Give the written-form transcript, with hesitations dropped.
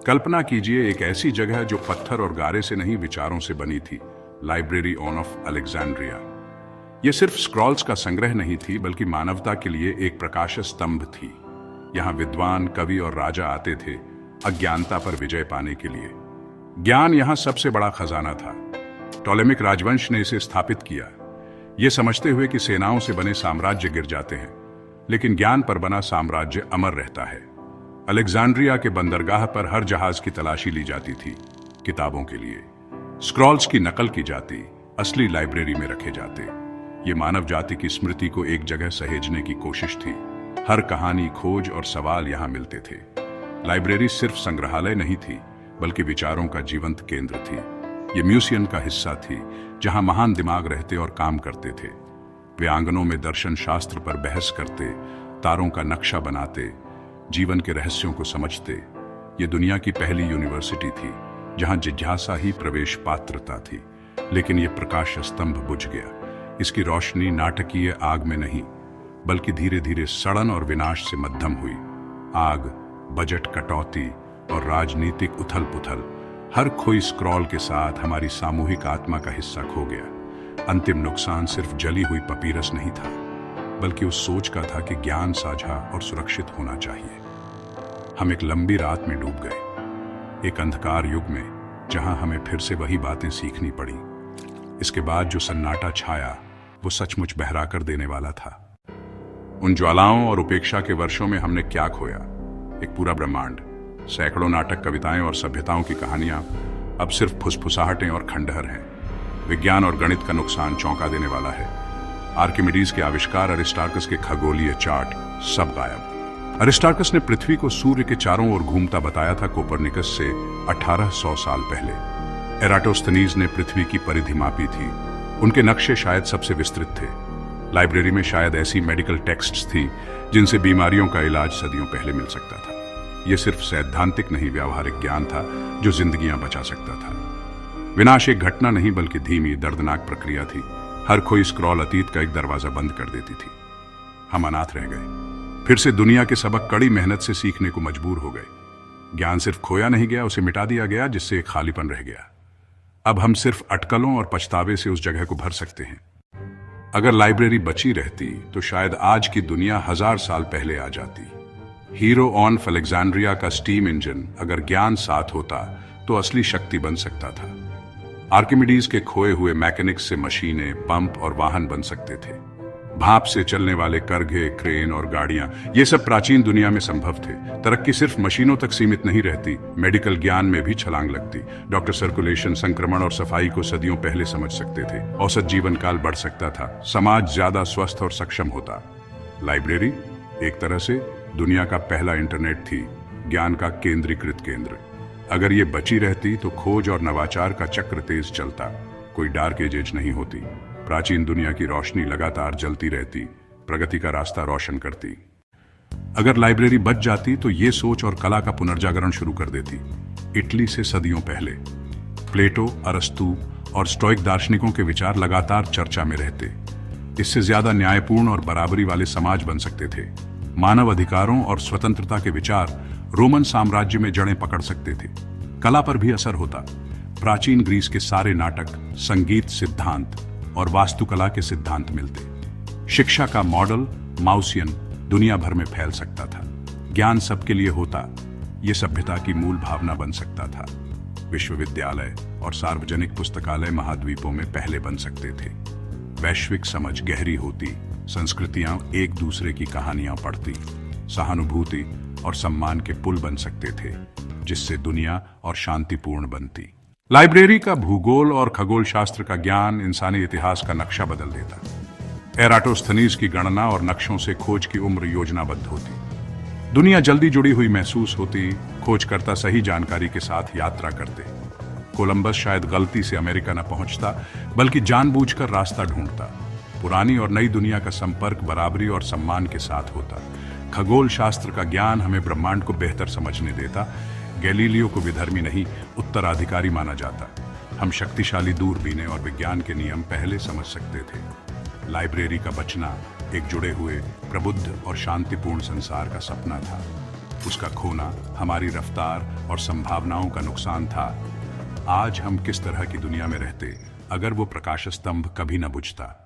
कल्पना कीजिए एक ऐसी जगह जो पत्थर और गारे से नहीं विचारों से बनी थी, लाइब्रेरी ऑफ अलेक्जेंड्रिया। यह सिर्फ स्क्रॉल्स का संग्रह नहीं थी, बल्कि मानवता के लिए एक प्रकाश स्तंभ थी। यहाँ विद्वान, कवि और राजा आते थे अज्ञानता पर विजय पाने के लिए। ज्ञान यहाँ सबसे बड़ा खजाना था। टॉलेमिक राजवंश ने इसे स्थापित किया, ये समझते हुए कि सेनाओं से बने साम्राज्य गिर जाते हैं, लेकिन ज्ञान पर बना साम्राज्य अमर रहता है। अलेक्जेंड्रिया के बंदरगाह पर हर जहाज की तलाशी ली जाती थी किताबों के लिए। स्क्रॉल्स की नकल की जाती, असली लाइब्रेरी में रखे जाते। ये मानव जाति की स्मृति को एक जगह सहेजने की कोशिश थी। हर कहानी, खोज और सवाल यहाँ मिलते थे। लाइब्रेरी सिर्फ संग्रहालय नहीं थी, बल्कि विचारों का जीवंत केंद्र थी। ये म्यूजियम का हिस्सा थी, जहां महान दिमाग रहते और काम करते थे। वे आंगनों में दर्शन शास्त्र पर बहस करते, तारों का नक्शा बनाते, जीवन के रहस्यों को समझते। ये दुनिया की पहली यूनिवर्सिटी थी, जहां जिज्ञासा ही प्रवेश पात्रता थी। लेकिन ये प्रकाश स्तंभ बुझ गया। इसकी रोशनी नाटकीय आग में नहीं, बल्कि धीरे धीरे सड़न और विनाश से मध्यम हुई। आग, बजट कटौती और राजनीतिक उथल पुथल, हर खोई स्क्रॉल के साथ हमारी सामूहिक आत्मा का हिस्सा खो गया। अंतिम नुकसान सिर्फ जली हुई पपीरस नहीं था, बल्कि उस सोच का था कि ज्ञान साझा और सुरक्षित होना चाहिए। हम एक लंबी रात में डूब गए, एक अंधकार युग में, जहां हमें फिर से वही बातें सीखनी पड़ी। इसके बाद जो सन्नाटा छाया, वो सचमुच बहरा कर देने वाला था। उन ज्वालाओं और उपेक्षा के वर्षों में हमने क्या खोया? एक पूरा ब्रह्मांड, सैकड़ों नाटक, कविताएं और सभ्यताओं की कहानियां अब सिर्फ फुसफुसाहटें और खंडहर हैं। विज्ञान और गणित का नुकसान चौंका देने वाला है। आर्किमिडीज के आविष्कार, अरिस्टार्कस के खगोलीय चार्ट, सब गायब। अरिस्टार्कस ने पृथ्वी को सूर्य के चारों ओर घूमता बताया था कोपरनिकस से 1800 साल पहले। एराटोस्थनीज ने पृथ्वी की परिधि मापी थी। उनके नक्शे शायद सबसे विस्तृत थे। लाइब्रेरी में शायद ऐसी मेडिकल टेक्स्ट्स थी जिनसे बीमारियों का इलाज सदियों पहले मिल सकता था। यह सिर्फ सैद्धांतिक नहीं, व्यावहारिक ज्ञान था जो जिंदगियां बचा सकता था। विनाश एक घटना नहीं, बल्कि धीमी, दर्दनाक प्रक्रिया थी। हर कोई स्क्रॉल अतीत का एक दरवाजा बंद कर देती थी। हम अनाथ रह गए। फिर से दुनिया के सबक कड़ी मेहनत से सीखने को मजबूर हो गए। ज्ञान सिर्फ खोया नहीं गया, उसे मिटा दिया गया, जिससे एक खालीपन रह गया। अब हम सिर्फ अटकलों और पछतावे से उस जगह को भर सकते हैं। अगर लाइब्रेरी बची रहती तो शायद आज की दुनिया 1000 साल पहले आ जाती। हीरो ऑफ अलेक्जेंड्रिया का स्टीम इंजन अगर ज्ञान साथ होता तो असली शक्ति बन सकता था। आर्किमिडीज के खोए हुए मैकेनिक्स से मशीनें, पंप और वाहन बन सकते थे। भाप से चलने वाले करघे, क्रेन और गाड़ियां, ये सब प्राचीन दुनिया में संभव थे। तरक्की सिर्फ मशीनों तक सीमित नहीं रहती, मेडिकल ज्ञान में भी छलांग लगती। डॉक्टर सर्कुलेशन, संक्रमण और सफाई को सदियों पहले समझ सकते थे। औसत जीवन काल बढ़ सकता था, समाज ज्यादा स्वस्थ और सक्षम होता। लाइब्रेरी एक तरह से दुनिया का पहला इंटरनेट थी, ज्ञान का केंद्रीकृत केंद्र। अगर ये बची रहती तो खोज और नवाचार का चक्र तेज चलता, कोई डार्क एज नहीं होती। प्राचीन दुनिया की रोशनी लगातार जलती रहती, प्रगति का रास्ता रोशन करती। अगर लाइब्रेरी बच जाती तो ये सोच और कला का पुनर्जागरण शुरू कर देती। इटली से सदियों पहले प्लेटो, अरस्तु और स्टोइक दार्शनिकों के विचार लगातार चर्चा में रहते। इससे ज्यादा न्यायपूर्ण और बराबरी वाले समाज बन सकते थे। मानव अधिकारों और स्वतंत्रता के विचार रोमन साम्राज्य में जड़ें पकड़ सकते थे। कला पर भी असर होता। प्राचीन ग्रीस के सारे नाटक, संगीत सिद्धांत और वास्तुकला के सिद्धांत मिलते। शिक्षा का मॉडल, माउसियन, दुनिया भर में फैल सकता था। ज्ञान सबके लिए होता, यह सभ्यता की मूल भावना बन सकता था। विश्वविद्यालय और सार्वजनिक पुस्तकालय महाद्वीपों में पहले बन सकते थे। वैश्विक समझ गहरी होती, संस्कृतियां एक दूसरे की कहानियां पढ़ती, सहानुभूति और सम्मान के पुल बन सकते थे, जिससे दुनिया और शांतिपूर्ण बनती। लाइब्रेरी का भूगोल और खगोल शास्त्र का ज्ञान इंसानी इतिहास का नक्शा बदल देता। एराटोस्थनीज की गणना और नक्शों से खोज की उम्र योजनाबद्ध होती। दुनिया जल्दी जुड़ी हुई महसूस होती। खोजकर्ता सही जानकारी के साथ यात्रा करते। कोलंबस शायद गलती से अमेरिका न पहुंचता, बल्कि जानबूझकर रास्ता ढूंढता। पुरानी और नई दुनिया का संपर्क बराबरी और सम्मान के साथ होता। खगोल शास्त्र का ज्ञान हमें ब्रह्मांड को बेहतर समझने देता। गैलीलियो को विधर्मी नहीं, उत्तराधिकारी माना जाता। हम शक्तिशाली दूरबीनें और विज्ञान के नियम पहले समझ सकते थे। लाइब्रेरी का बचना एक जुड़े हुए, प्रबुद्ध और शांतिपूर्ण संसार का सपना था। उसका खोना हमारी रफ्तार और संभावनाओं का नुकसान था। आज हम किस तरह की दुनिया में रहते अगर वो प्रकाश स्तंभ कभी न बुझता।